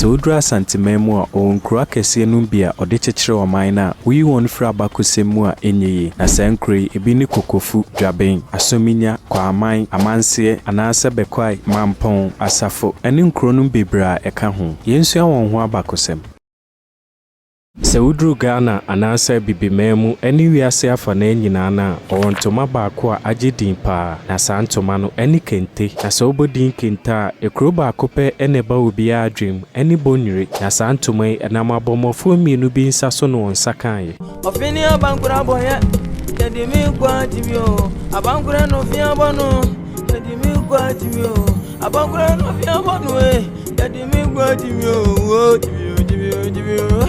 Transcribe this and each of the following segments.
Sewudra Asantehene mu a onkura kese no bia ode kyekere oman na wi won fra abakosemu a enyeyi na sankure ebi ni kokofu dwaben asominya kwaman amanse anase bekwai mampong asafo ene nkuro no bebra eka ho yensu awon ho abakosem Sewudru Ghana anasa bibimemu eni wiase afa na nyina na orontoma baako a agedin pa na santoma no eni kente na so obodin kenta ekro baako pe ene ba obi adwem eni Bonwire na santoma enam abomofo mienu bi nsa so no nsakan ofini abankura boye yedimi kwa timio abankura no fi abono yedimi kwa timio abankura no fi abono yedimi kwa timio timio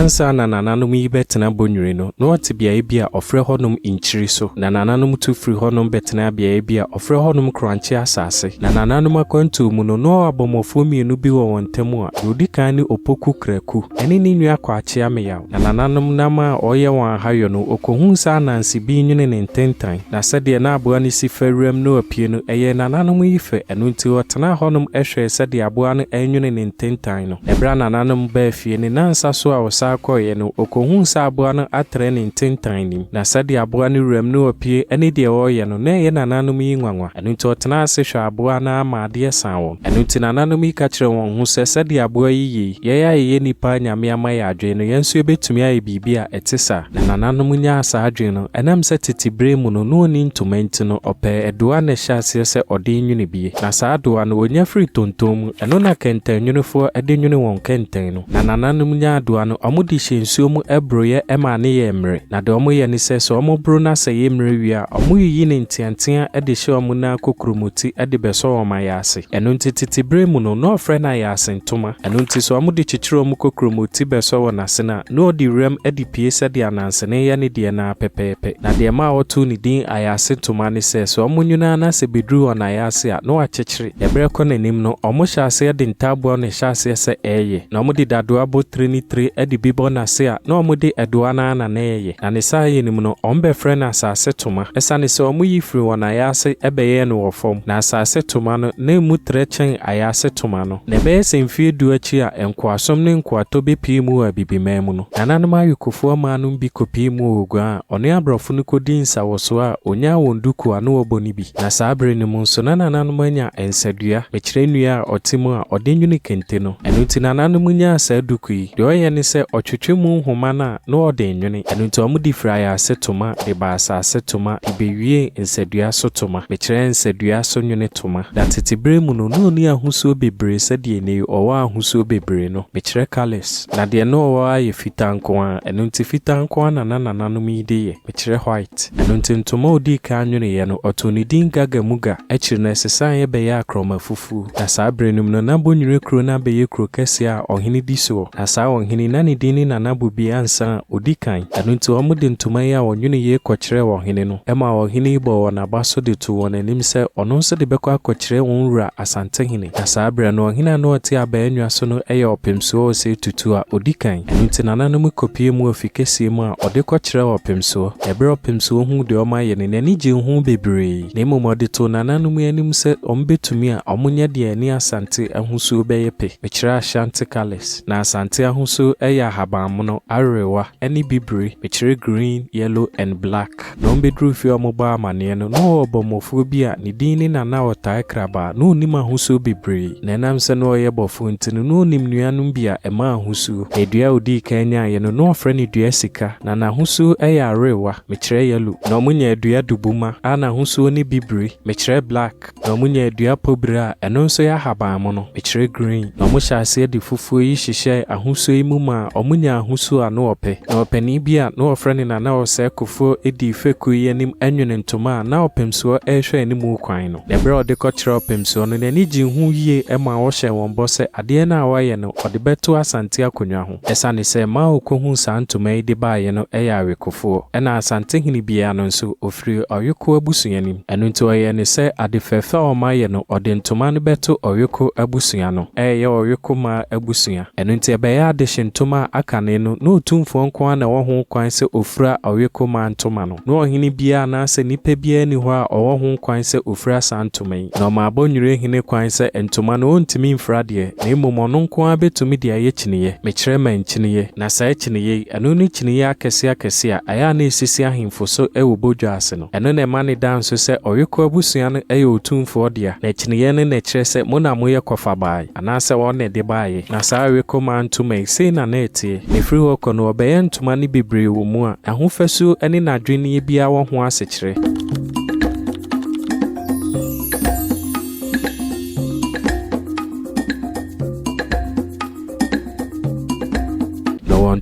Ansa na nananom yi betena Bonwire no na wote bia bia ofre honum inchiri so na nananom tu free honum betena bia bia ofre honum kranche asase na nananom akwantu mu no abomofo mienu bi wo wontemu a odi kan ni opoku kraku ene ni nua kwache ameyaw na nananom nama oye wan hayo no okohun sa nansi bi nwene ne ntentan na sede na aboa ni siferem no apie no eye nananom yi fe eno nti wotena honum ehwe sede aboa no enwene ne ntentan no ebra nananom ba afie ne nansa so a koye no okohun sa aboa no atre ne ntentan nim na sade aboa no rem no opie ene de oye no na ye nananom yi nwanwa eno nti otena ase hwe aboa na amaade san won eno nti nananom yi ka kire won hu se sade aboa yi ye nipa nyame amaye adwe no yenso ebetumi aye bibia etisa na nananom nya asa adwe no enam se titibre mu no ni ntomenti no ope edoa na hyase se ode nwene bie na sa adoa no onya free tontom eno na kenten nwunefo ede nwene won kenten no na nananom nya adoa no omudi shensuo mu ebroye ema ne ye emre na de omo ye ne se so omo bro na se ye emre wi a omo yi ne ntiantia ede hye omo na kokromoti ede beso omo ya ase eno ntititi bre mu no ofre na ya ase ntoma eno nti so omo de kyekere omo kokromoti beso wona se na no di rem ede pie se de ananse ne ye ne de na pepepe na de ma otu ni din ayase ntoma ne se so omo nyuna na se bedru ona ya ase a no akyekere ebre ko nanim no omo hye ase de ntabo ne hye ase se eye na omo de dado abo 3 edi bibo na se a na omude edoa na neye na ne sa yenim no ombe frɛ na asase toma esa ne se omu yi firi wona ayase ebeye no wofom na asase toma no na emu trechen ayase toma no na be se mfie du achi a enkoasom ne nkoato be pie mu a bibimam no nananom ayukofo amanum bi kopie mu ogua one abrofo no kodin sawoso a onya wonduku ano oboni bi na sabre ne mu nso nananom anya ensadua mekire nua a otimu a odenwune kente no eno ti nananom nya asaduku yi de oye ne se otwetwemu homana no ode nwene eno nti omu di fraya asetoma de ba asetoma ibewie nsadua so toma mekire nsadua so nwene toma da tetibre mu no ni ahusuo bebre sade ne owa ahusuo bebre no mekire colors na de no owa ye fitanko a eno nti fitanko na nananom yi de ye mekire white eno nti ntoma odi ka nwene ye no otonidin gagamuga ekire na sesan ye be ya akroma fufu na sabrenum no na Bonwire kro na be ye kro kese a ohene di so na sa ohene na ne dini na nabubi ansa odikan eno nti omude ntoma ya wonwene ye kokyere wohene no ema wohene bo na baso de to won anim se ono nso de bekọ akokyere won wura Asantehene na sabre no ohene na oti abanwa so no eye Otumfuo Osei Tutu a odikan eno nti nananom kopie mu afikese mu a ode kokyere Otumfuo ebre Otumfuo hu de oma ye ne nani je hu bebre na emomode to nananom anim se ombetumi a omunya de ani Asante ahusuo beyepe mekire Ashanti colors na Asante ahusuo eye habamono arewa any bibre mekire green yellow and black no bedru fi omoba amane no obomofo bi a ne din ni Nana Oti Akomaa no nim ahusuo bibre na enam se no ye bofo ntinu no nim nuanum bi a ema ahusuo edua odi kanya ye no ofre ne dua sika na ahusuo eye arewa mekire yellow na omunya edua dubuma ana ahusuo ni bibre mekire black na omunya edua pobra eno nso ya habamono mekire green na omuhya ase de fufuo yi hyehyɛ ahusuo imu ma omunya ahusuo ano ope na opani bia na ofre ne Nana Oti Akofo edi feku yenim anwene ntoma na Opemsuo ehwe animu kwan no ebre ode kokyere Opemsuo no nani gi hu yie ema wo hye won bose ade na awaye no ode beto Asante akonwa ho esa ne se ma okohu sa ntoma ide baaye no eya awekofo ena Asantehene bia no nso ofri oyeko abusuanim eno nti oye ne se ade fefe o maye no ode ntoma no beto oyeko abusua no eye oyeko ma abusua eno nti ebe ya de hyentoma a akane no na Otumfuo nko na wo ho kwan se ofura Awekoma ntoma no na ohene bia na se nipa bia ni ho a wo ho kwan se ofura santoma yi na ma Bonwire hene kwan se ntoma no ontimi mfra de na emom no nko a betumi de aye kiniye mekire man kiniye na sa kiniye eno ni kiniye akese a aya na esisi ahemfo so ewo bodwa ase no eno na ma ne dan so se Oyeko abusua no eye Otumfuo de na kiniye ne na kire se mo na moye kofa bai ana se wo ne de bai na sa Awekoma ntoma yi sei na etie ne firi ho kono obeye ntoma ne bebre wo mu a ahofesu ene na adwene bia wo ho asekire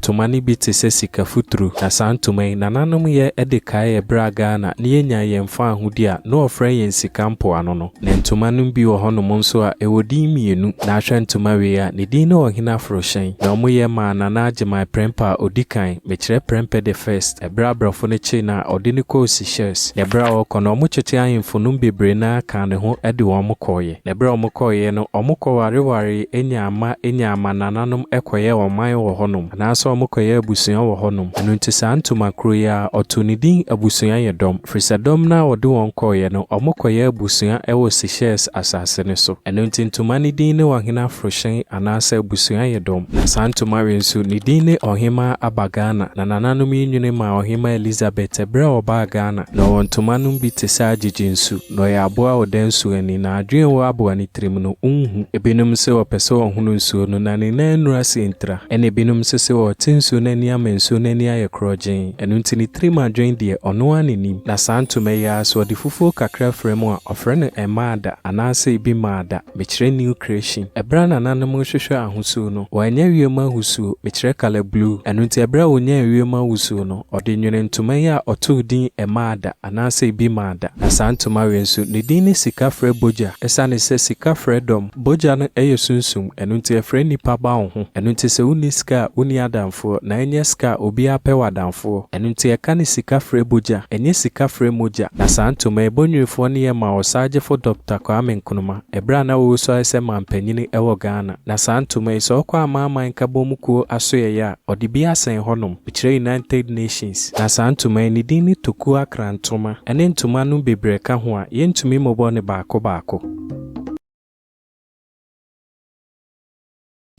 ntoma ni bi te se sika futuru na santoma yi nananom ye edekae ebraga na yenya yemfa ahudi a no ofre yen sika mpo ano no na ntoma no bi wo honom nso a ewodi mienu na ahwe ntoma we a ne din no ohina froshen na omo ye ma Nana Agyeman prempa odikan mekire prempe the first ebra brafo ne chi na odini ko shares na ebra wo kono omo chete ahemfo no bebre na kan ne ho ede wo mo koye na ebra omo koye no omo koware enya ama nananom ekoye oman wo honom na so omokoye abusua wo honom anu nti santoma kro ya otonidin abusua ye dom frisadom na ode won koye no omokoye abusua ewo shares asase ne so anu nti ntoma ni din ne ohina froshen anasa abusua ye dom na santoma wensu ni din ne ohima abagana na nananom yinwene ma ohima Elizabeth ebra obagana na wontoma no bi te sa agijinsu no ya aboa odensu ani na adwen wo aboa ni trim no unhu ebenum se opese ohunu nsu no na ne nanura sentra ene ebenum se tinsu nani amensu nani aye krojen enu ntini trima adwen de ono anenim na santoma ya so de fufuo kakra fremu a ofre no emada anase ibi mada mekire new creation ebra na nanom hwehwe ahosuo no wanya wiema ahosuo mekire color blue enu nti ebra wonya wiema ahosuo no ode nwene ntoma ya otudin emada anase ibi mada na santoma wensu ne din ne sika frɛ boja esa ne se sika frɛ dom boja no eyesunsum enu nti efrɛ nipa ba wo ho enu nti se uniska uni adamfo na enye ska obi apɛ wadamfo enu nti eka ne sika frɛ boja enye sika frɛ moja na santoma Bonwirefo ne ye ma osagefo Dr. Kwame Nkrumah ebra na wo so ese mampanyini ewo Ghana na santoma so kwa amaman kabomuko asoye ya ode bi asen honom bikire United Nations na santoma ni din ni toku akrantoma ene ntoma no bebre ka ho a yentumi mobo ne baako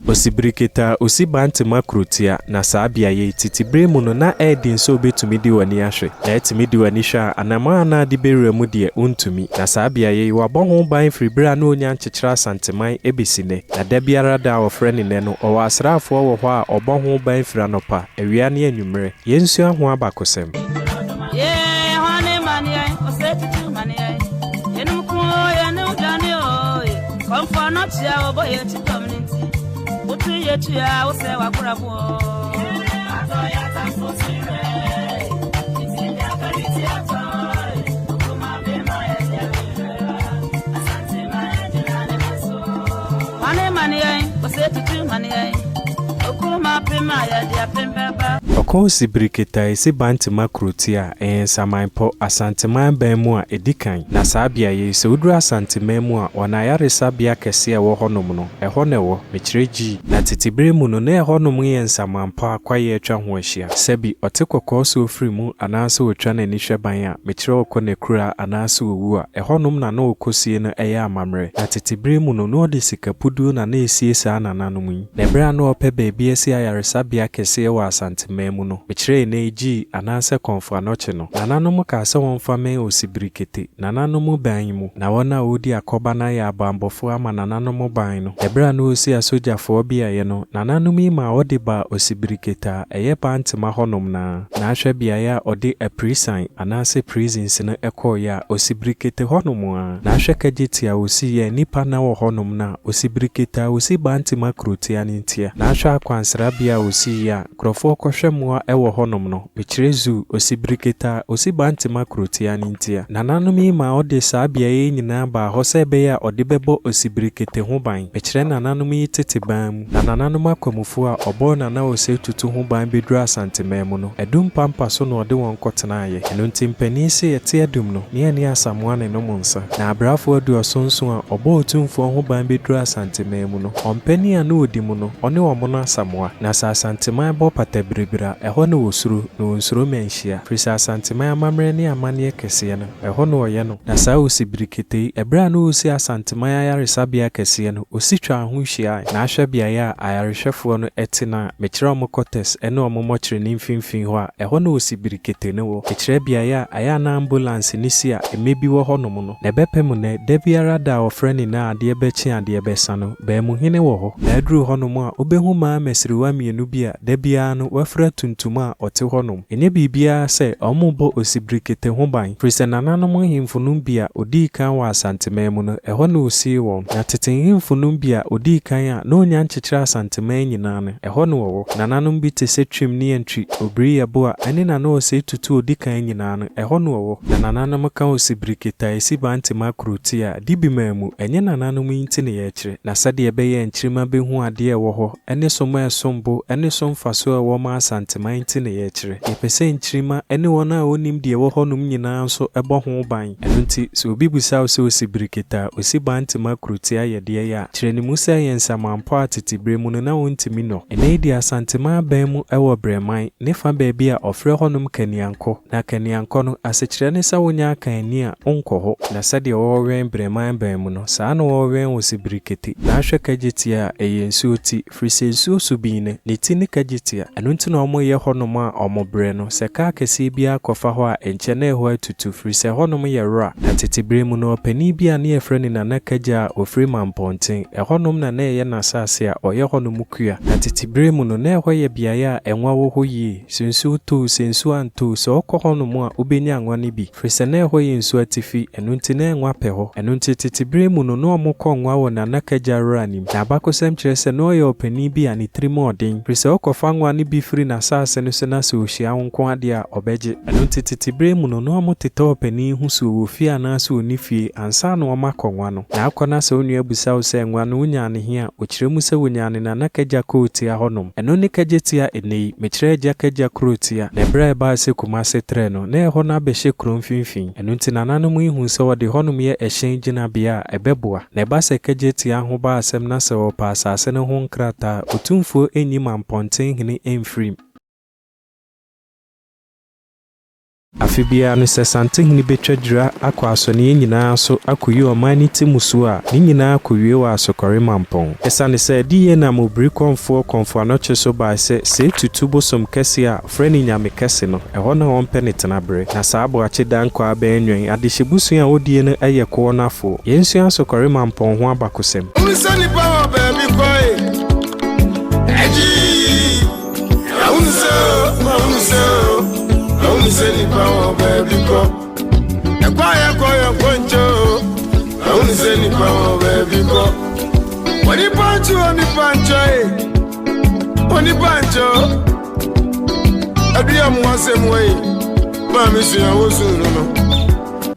Osibiriketa osi Bantama krutia na saabia ye titi Breman no na edin so betumi di wani ahwe na etimi di wani hwa anama na di beremu de untumi na saabia ye wabɔ ho ban firi bra na onya nkyekira Asanteman ebisine na da biara da ofre ne no owo asraafo wo hɔ a ɔbɔ ho ban firi anopa awia ne anwumre yensu aho abakosem hone manie Osei Tutu manie yenum ko yenum dane o komfo no tia obo ye ti community Utu yetua ose wakurabo atoya tansosire itinda kaliti atoy okuma bema yedere asante maedina neso wane manie Osei Tutu manie okuma bema yedere pembeba Osibiriketa esi Bantama krutia ensamanpo Asanteman bemu a edikan na saabia ye se udura Asanteman mu a ona yaresa bia kese e wo honom no ɛhɔ ne wo mekire gi na titibre mu no na ɛhɔ nom ye ensamanpo akwaye atwa ho ahia sebi ɔte kokɔ so ofiri mu anase otwa na ni hweban a mekire okɔ ne kura anase owu a ɛhɔ nom na okosie no ɛyɛ amamre na titibre mu no ɔde sikapudu na esie saa nananom yi na bra na ɔpɛ baabi esi ayaresa bia kese wɔ Asanteman mu no mekire na egi anase konfo anoche no nananom ka se wonfa men osibirikete nananom ban mu na wona odi akoba na ya abambofo ama nananom ban no ebra na osi asojafo bia ye no nananom yi ma odi ba osibiriketa eye Bantama honom na ahwe bia ya odi a prison anase prisons na ekoya osibirikete honom a na ahwe kagitia osi ye nipa na wo honom na osibiriketa osi Bantama krutia ntia na ahwe akwansra bia osi ya krofo kohwe samoa ewo honom no mechirezu osibiriketa osibantama krotia nintia nananom yi ma ode saa biaye nyina ba ho se be ya ode bebo osibirikete ho ban mechire nananom yi tete ban mu nananom akwamufo a obo Nana Osei Tutu ho ban bedru Asantehene mu no edum pampa so no ode won kotena ye eno ntimpani se yete edum no ne ani asamoa ne no monsa na abrafo adu osonso a obo Otumfuo ho ban bedru Asantehene mu no ompani a no odi mu no one wo no asamoa na sa Asantehene bo patabiribira eho ne wosuru no onsuro menhia frisa Asantehene amamre ne amane kese no eho no oye no na sa osibirikete ebra no osi Asantehene ayaresabia kese no ositwa ho hia na ahwe biaye a ayarehwefo no etina mechire omokotes ene omomochire ne mfimfin ho a eho no osibirikete ne wo mechire biaye a aya na ambulance ni si a emebi wo ho no mu no na bepem ne da biara da ofreni na ade bechi ade besa no ba mu hene wo ho na aduru ho no mu a obehu ma mesiriwa mienu bi a da biara no wafra tuntum a ote ho no enye bibia se omobo osibirikete ho ban frisa nananom himfunum bi a odi kan wa Asantehene mu no eho no osi wo na teten himfunum bi a odi kan a no nya nchechira Asantehene nyina no eho no wo nananom bi te setwim ne entry obri yebo a ene Nana Osei Tutu odi kan nyina no eho no wo na nananom kan osibiriketa esi bantama krotia dibimamu enye nananom yinti ne ye kire na sade ebe ye nchirima behu ade e wo ho ene somo esombo ene somfaso e wo ma Asantehene yinti ne ye kire epese nchirima ene wona onim de wo ho num nyina so ebo ho ban eno nti so obi busa osibiriketa osi bantama krotia ye de ya kire ni musa ye nsamampo atete Breman no na wontimi no ene di Asantehene ban mu ewo Breman ne fa ba bi a ofre ho num kanianko na kanianko no asechire ne sa wonya kan a onko ho na sade wo wen Breman ban mu no saa no wo wen osibirikete na ahwe kagitia eyensu oti frisensu subine ne tini kagitia eno nti na omo ye honom a omo bre no se ka kese bia kofa ho a enche na eho atutu frise honom ye ra na tete Breman no opani bia na ye freni Nana kagia ofri Mamponten ehonom na ye na asase a oye honom kua na tete Breman no na eho ye biaye a enwa wo ho yi sensu to sensu anto so okohonom a obenya anwa ne bi frise na eho ye nsu atifi eno nti na enwa pe ho eno nti tete Breman no no omko nwa wo Nana kagia ranim na bakosem kire se no ye opani bi a ne trimo odin frise okofa nwa ne bi firi na asase no se na se ohia nko ade a obeje eno nti tete Breman no no omotete opani hu so wo fi ana so oni fie ansa na omakonwa no na akona se onu abusa wo se nwa no unya ne hia okire mu se wonya ne Nana kagia kotia honom eno ne kagetia enei mechire ja kagia krotia na bra ba se Kumasi tre no na eho na behye krom finfin eno nti nananom ihu se wo de honom ye ehyen gina bia ebeboa na ba se kagetia ho ba asem na se wo pa asase ne ho nkrata Otumfuo Asantehene emfrim afibia no se Asantehene betwadira akwa asone nyina so akoyi omani timusu a ni nyina akowie wa Asokore Mampong esane se diye na mobri konfo anoche so ba se tutu bosom kese a freni nyame kese no eho na won penetena bre na sa abo ache dan kwa abenwen adehyebusu a odie no eye ko nafo yensu Asokore Mampong ho abakosem unisani power baby boy eji unso Uniseni power baby go Ekwaya poncho Uniseni power baby go Oni pancho Abiya mwase mwe Mami siya wosunu no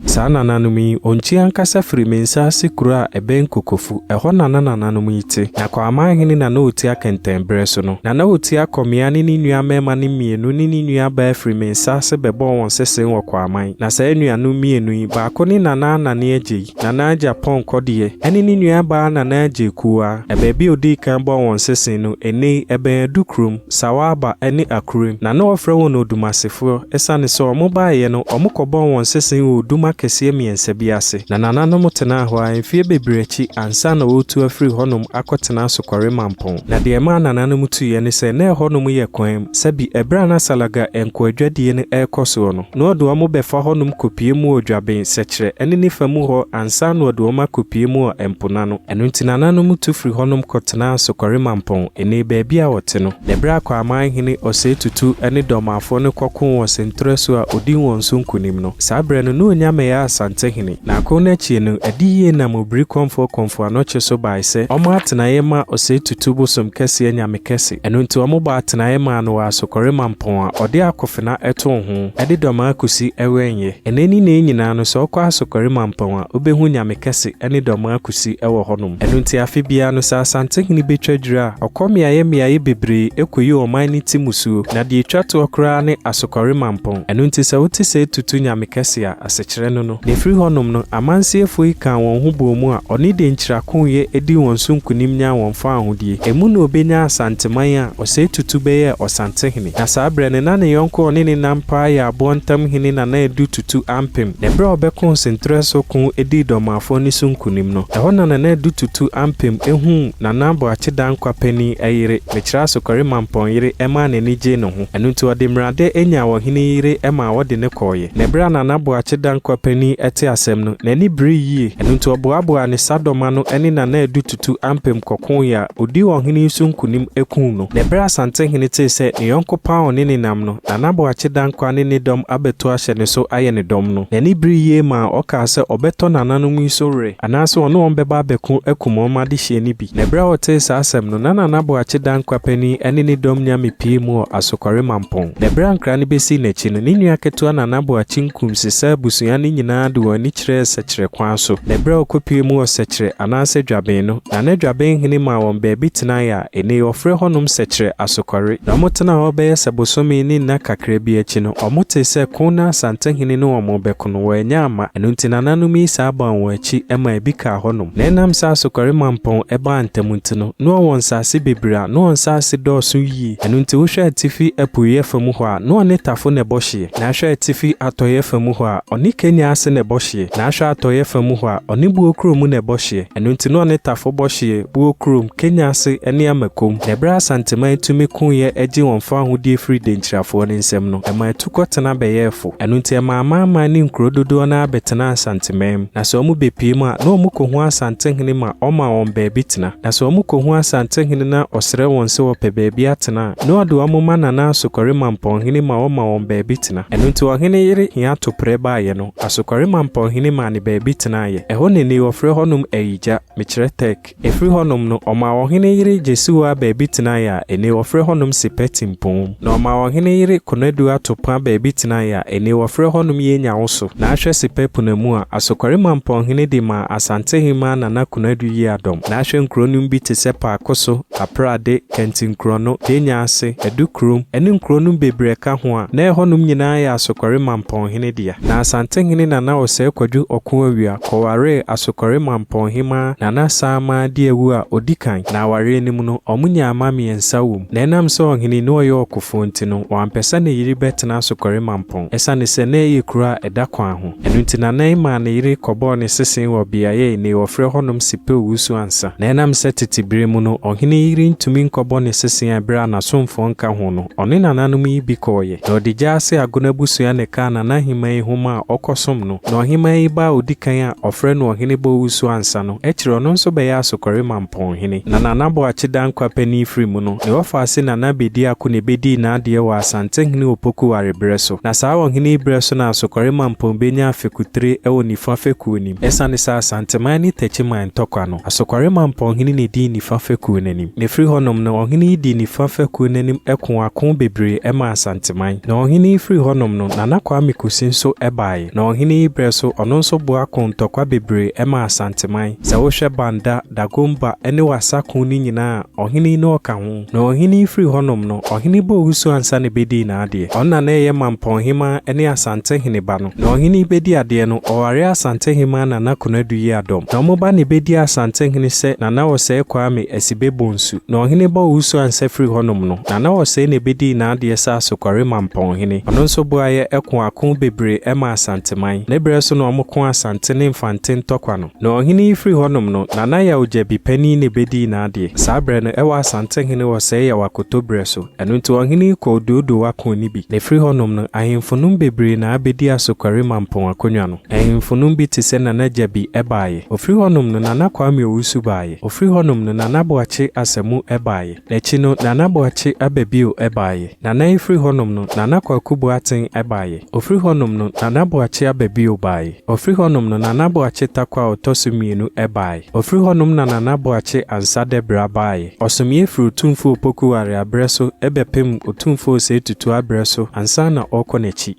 Sana nanumi onchi ankasa firi mensa sikura eben kokofu eho nananum yite na kwa amahene Nana Oti Akenten breso no Nana Oti Akomaa ni nua mema ne mienu ni nua ba firi mensa se bebo won sese wo kwa aman na sa nua no mienu yi ba ko ni Nana age Nana Japan kodie eni ni nua ba Nana age kuwa ebebi odi kan bo won sese no eni eben dukrum sawaba eni akurim na no ofre won odumasefo esane so omo ba ye no omo kobo won sese oduma kese miense biase na nananom tena ho a mfie bebrechi ansa na otu afiri honom akotena Asokore Mampong na de ma nananom tu ye ne se na honom ye kwan sabi ebra na Salaga enkoadwadie ne ekoso no no do amo befa honom kopie mu odwaben sekire ene ni famu ho ansa na do ma kopie mu empona no eno nti nananom tu firi honom kotena Asokore Mampong ene baabi a wote no lebra kwa Asantehene Osei Tutu ene domafo ne kokon wo sentre so a odin won so nkunim no sabre no no nyame bia Asantehene na akona chi no adiye na mobri konfo anoche so bai se omo atenaye ma Osei Tutu bosom kese anyame kese eno nti omo ba atenaye ma no Asokore Mampong a ode akofena eto ho ede doma akusi ewenye eneni na nyina no so kwa Asokore Mampong a obehu nyame kese ene doma akusi ewo honom eno nti afi bia no sa Asantehene betwadwira okomiaye bebre ekoyi oman ni timusuo na de etwato okra ne Asokore Mampong eno nti sa wote Osei Tutu nyame kese a asechire no no nefri honom no amansiefo yi kan won ho bomu a oni de nchirako ye edi won so nkunim nya won fa ahodie emu na obenya asanteman a Osei Tutu beye Asantehene na sa brene na ne yonko oni ne nampa ya bontam hene Nana Oti Tutu ampem ne bra obekon sentreso kun edi domafo ni so nkunim no eho na Nana Oti Tutu ampem ehu na nabo achida nkwa pani ayire mechira Asokore Mampong yire ema na nije no ho enu nti ode mrade enya wo hene yire ema wode ne koye ne bra na nabo achida nkwa pani ete asem no na ni bri yie enu nti oboabo ne sadoma no ene Nana Oti Tutu ampem kokon ya odi wo hene so nkunim ekun no ne bra Asantehene te se ne yonko pa oni ne nam no na nabo achida nkwa ne dom abeto ahye ne so aye ne dom no na ni bri yie ma oka se obeto nananom isore anaso ono ombeba beku ekumo ma de hye ni bi ne bra wote sa asem no na nabo achida nkwa pani ene ne dom nya mepie mu Asokore Mampong ne bra nkra ne besi na chi no ni nua keto na nabo achinkum sesa busuya ni nyina de wani kire sekire kwan so ne bra okopie mu osekire anase dwaben no na ne dwaben hene ma won baabi tena ya ene ofre honom sekire Asokore na motena obeye sabosomi ni na kakra bi achi no omote se kona Asantehene no omo bekono wanya ama eno ntina nanumi sa ba won achi ema ebika honom na enam sa Asokore Mampong eba antemuntino no won sase bebra no won sase dosu yi eno nti wo hwe atifi apuye famu ho a no ne tafo ne bohye na hwe atifi atoye famu ho a oni Kenya ase ne bohye na hwe atoye famu ho a oni buo krom ne bohye eno nti no ne tafo bohye buo krom Kenya ase ene amakom ne bra Asanteman tumi kunye eji won fa hodie free denchirafo ne nsem no ema etukotena beyefo eno nti ema ama ni nkrododo na abetena Asanteman na so mu bepie mu a no mu kohu Asantehene ma oma won baabi tena na so mu kohu Asantehene na osre won se wo pe baabi atena no ado amoma na Asokore Mampong hene ma oma won baabi tena eno nti ohene yire hia to preba ye no Asokore Mampong hene ma ne baabi tena ye eho ne ni ofre honum eyija mechire tek efri honum no oma ohene yire jesuwa baabi tena ya ene ofre honum sipetimpom na oma ohene yire konadu atopa baabi tena ya ene ofre honum ye nyawoso na ahwe sipepu na mu a Asokore Mampong hene di ma Asantehene ma na konadu yi adom na ahwe nkronum bi te sepa akoso aprade kentin-krono denya ase edukrum ene nkronum bebreka ho a na honum nyina ya Asokore Mampong hene dia na Asantehene Nana Osei kwadu okon awia koware Asokore Mampong hima Nana sama di ewu a odikan na ware nim no omunya amami ensawum na enam so hene no yo okofo nti no wampesa na yiri betena Asokore Mampong esa ne se na yi kura edakwan ho enu nti na nan ma na yiri kobo ne sesen wo biaye ne ofre honum sipe wusu ansa na enam se titibire mu no ohene yiri ntumi nkobo ne sesen abra na somfo nka ho no one nananum yi bikoye na odija ase agona busu ya ne ka na hima homa okosom no na ohima yi ba odikan a ofre no ohene bo wusu ansa no echiro no nso be ya Asokore Mampong hene na nanabo achida nkwa pani free mu no ne ofa ase na bedi akone bedi na ade wa Asantehene opoku ware breso na sa ohene breso na Asokore Mampong benya afekutre ewo nifa feku nim esa ne sa Asanteman ni techiman tokwa no Asokore Mampong hene ne di nifa feku nanim ne free honom no ohene di nifa feku nanim ekon akon bebre ema Asanteman na ohene free honom no Nana Kwame Kusinso ebae na ohene breso ono nso bo akon tokwa bebre ema Asanteman sa wo hwe banda dagomba ene wasakon ni nyina ohene no ka ho na ohene free honom no ohene bo wusu ansa ne bedi na ade onna na ye Mampong hima ene Asantehene ba no na ohene bedi ade no oware Asantehene Nana konadu yi adom na omoba ne bedi Asantehene se Nana Osei Kwame asibe bonsu na ohene bo wusu ansa free honom no Nana Osei ne bedi na ade sa Asokore Mampong hene ono nso bo aye ekon akon bebre ema Asanteman ne bre so no omokon Asantene mfanten tokwa no na ohene free honom no Nana ya ojebi pani ne bedi na ade sa bre no ewa Asantehene Osei ya wakoto bre so eno nti ohene ko dodo wakon ni bi ne free honom no ahemfonum bebre na abedi Asokore Mampong akonwa no ahemfonum bi te se Nana jabi ebaye ofri honom no Nana Kwame owusu baye ofri honom no Nana boache asemu ebaye lechi no Nana boache abebio ebaye Nana ifri honom no Nana kwakubu aten ebaye ofri honom no Nana boache baby obai. Ofri honum no Nana Boakye takwa otoso mienu ebai. Ofri honum na Nana Boakye ansade bra bai. Osomye fru Otumfuo Pokuware abreso ebepem Otumfuo Osei Tutu abreso ansa na okonechi.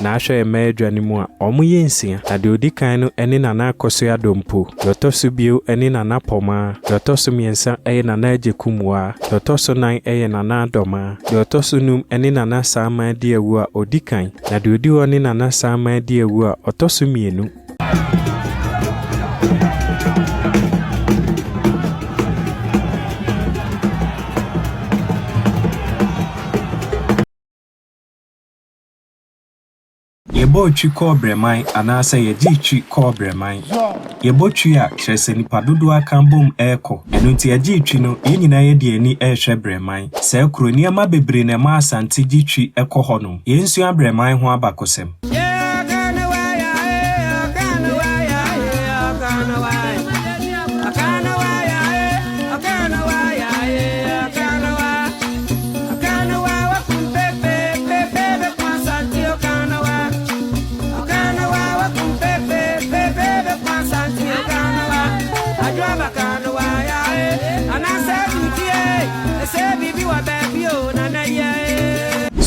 Na ahwe ema adwane mu a omuye nsia na de odikan no ene Nana Akoso Adompo dotoso bio ene Nana Poma dotoso miensa eye Nana Ajekumwa dotoso nan eye Nana Adoma dotoso num ene Nana Sama di ewu a odikan na de odi woni Nana Sama di ewu a otoso mienu. Yebo twi ko Breman anasa ye gi twi ko Breman. Yebo twi a kyerese nipa dodo akambom eko. Eno nti ye gi twi no ye nyina ye de ani ehwe Breman. Se kro niama bebre na ma Asante gi twi eko hono. Ye nsu Breman ho abakosem.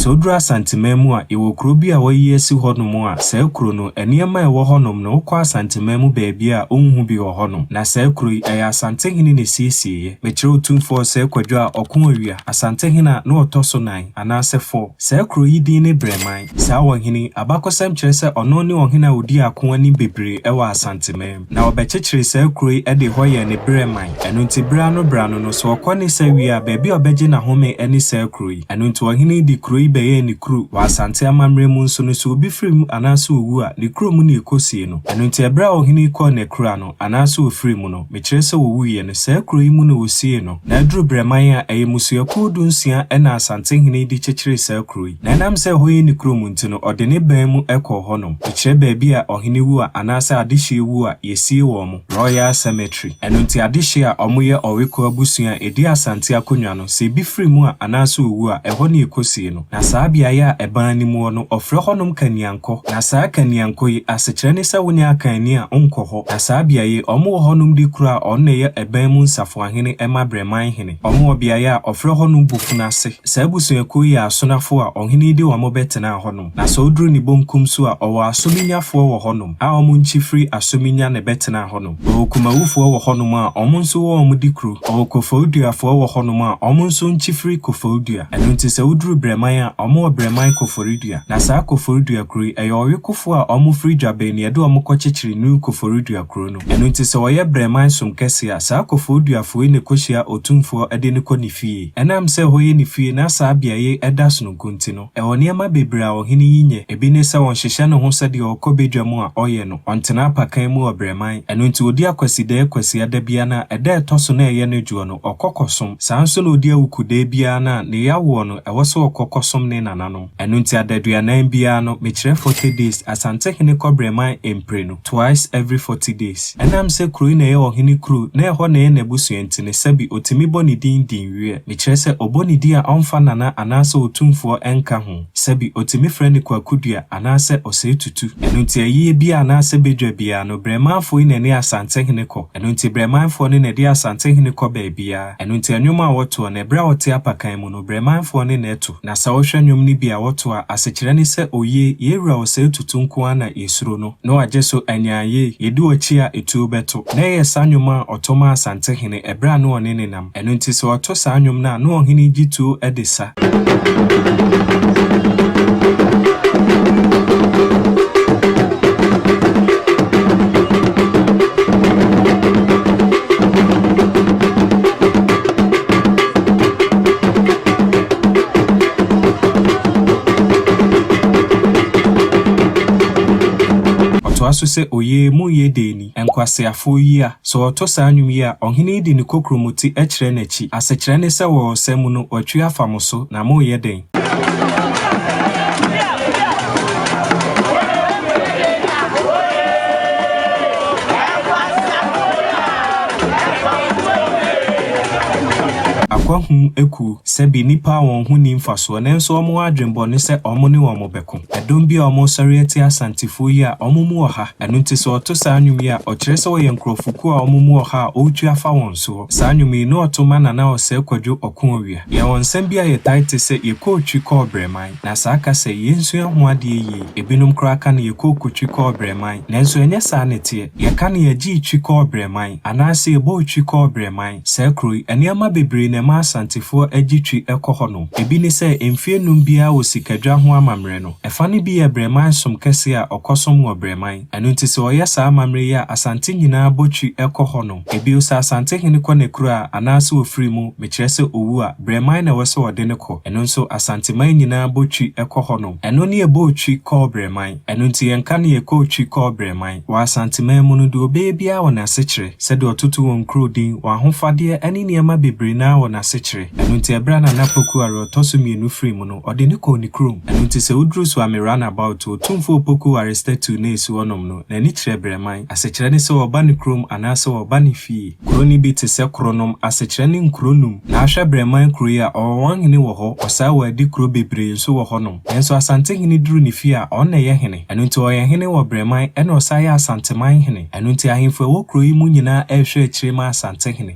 Sodra Asantehene a ewo kro bi a wayi esi honom a se kro no eniema ewo honom no kwa Asantehene baabi a onhu bi wo honom na se kro eya Asantehene ne siesie mekire Otumfuo Osei kwadwo a okonwia Asantehene na otoso 9 anase 4 se kro yi din ne Breman sa wohene abakosam kire se ono ne wohene a odi akoani bebre ewo Asantehene na obekekire se kro yi de hoye ne Breman eno nti brano no so okone se wi a baabi obeje na home eni se kro yi eno nti wohene di kro yi beye ni kru wa Asante amamre mu nso no so obi firim anase owu a ni kru mu ne ekosie no eno nti ebra ohini ko ne kru no anase ofirim no mekire se owu ye no se kru yi mu no osie no na dru Breman a eyemusuaku du nsia ena Asantehene di chekire se kru yi na nam se hoye ni kru mu nti no ode ne ban mu eko honom mekire baabi a ohini wu a anase adehye wu a yesie wo mu Royal Cemetery eno nti adehye a omoye oweko abusua edi Asante akonwa no se bi firim a anase owu a eho ne ekosie no na sabia ya eban ni mu no ofre honom kanianko na sa kanianko yi asekire ne se wonya akani a onko ho na sabia yi omo honom di kura onne ye eban mu nsafo ahene ema Breman hene omo obia ya ofre honom bufuna se sabusu eko yi asonafo a ohene di wo mo betena honom na so odru ni bonkum so a owo asominyafo wo honom a omo nchifri asominya ne betena honom okumawufo wo honom a omo nso wo omo di kru okofoduafo wo honom a omo nso nchifri kofodua eno nti se odru Breman a omo Breman koforidua na sa koforidua kru eyo kofo a omo fridua be ne de omo kochechiri nu koforidua kru no eno nti se woye Breman som kese a sa kofodua fo ne kohyia Otumfuo ede ne konifie enam se hoye ne fie na sa biaye edas no konti no ewo niama bebre a ohene yinye ebi ne se won hyehye ne ho se de okobedwa mu a oye no ontena apakan mu Breman eno nti odi akwaside kwasi ada bia na eda etoso na eye ne juo no okokosom sa nso na odi awukude bia na ne yawo no ewo se okokosom ne nananom eno nti adaduanan bia no mekire 40 days Asantehene ko Breman empre no twice every 40 days enam se kru na ye ohene kru na eho na ye nabusuenti ne sabi otimi boni din wie mekire se oboni dia onfa Nana anase Otumfuo enka ho sabi otimi friend kwa kudua anase Osei Tutu eno nti ayi bia anase bedwa bia no Breman fo ina ne Asantehene ko eno nti Breman fo ne de Asantehene ko ba bia eno nti anwuma woto na bra wote apakan mu no Breman fo ne neto na sa wohwe nwom ni bia woto a asekire ne se oye yewura Osei Tutu nko ana yesuro no no agye so anyaye yedu ochi a etu beto na ye sanwoma otoma Asantehene ebra no one ne nam eno nti se woto sanwom na no ohene gitu edesa aso se oye mu ye deni enkwase afo yi a so oto sa anwum yi a ohene di ne kokromoti ekire nachi asekire ne se wo semu no otwe afamoso na mo ye den akwahu eku se bi nipa won hu ni mfaso nenso omo adwembo ne se omo ne wo mo beko ɛdom bi a ɔmo sɔre ati asantefo yi a ɔmo mu wɔ ha ɛno nti sɛ ɔto saa nnwom yi a ɔkyerɛ sɛ wɔyɛ nkurɔfokuo a ɔmo mu wɔ ha a ɔretwa afa wɔn so saa nnwom yi na ɔtoma Nana Osei Kwadwo Ɔkoawia yɛwɔ nsɛm bi a yɛtae te sɛ yɛkɔɔtwi kɔɔ Breman na saa ka sɛ yɛnsua ho adeɛ yie ebinom koraa ka no yɛkɔɔkɔtwi kɔɔ Breman nanso ɛnyɛ saa ne teɛ yɛka no yɛgye twi kɔɔ Breman anaasɛ yɛbɔɔtwi kɔɔ Breman saa kuro yi nneɛma bebree na ɛma asantefoɔ agye twi ɛkɔ hɔ no ebi ne sɛ mfie num biara wɔ sikadwa ho amammerɛ no ɛfa no bi yɛ Breman som kɛse a ɔkɔsom wɔ Breman ɛno nti sɛ ɔyɛ saa amammerɛ yi a asante nyinaa bɔtwi ɛkɔ hɔ no ebi sɛ Asantehene kɔ ne kuro a anaasɛ ofiri mu mekyerɛ sɛ owu a Breman na wɔsɛ wɔde ne kɔ ɛno nso asanteman nyinaa bɔtwi ɛkɔ hɔ no ɛno ne yɛbɔɔtwi kɔɔ Breman ɛno nti yɛnka no yɛkɔɔtwi kɔɔ Breman wɔ asanteman mu no de ɔbɛyɛ biara wɔ n'asekyerɛ sɛdeɛ ɔtoto wɔn kuro din wɔ ahofadeɛ ɛne nneɛma bebree naa wɔ n'asekyerɛ ɛno nti ɛberɛ na Napoku a ɔtɔ so mmienu firi mu no ɔde ne kɔɔ ne kurom ɛno nti sɛ woduru so amera na about Otumfuo Osei na esi wɔnom no n'ani kyerɛ Breman asekyerɛ ne sɛ wɔba ne kurom anaasɛ wɔba ne fie kuro ne bi te sɛ kronom asekyerɛ ne nkronum na ahwɛ Breman kuro yi a ɔwɔ hene wɔ hɔ ɔsaa wɔ adi kuro bebree nso wɔ hɔnom nanso Asantehene duru ne fie a ɔna yɛ hene ɛno nti ɔyɛ hene wɔ Breman ɛna ɔsaa yɛ asanteman hene ɛno nti ahemfo ɛwɔ kuro yi mu nyinaa ɛhwɛ akyire ma Asantehene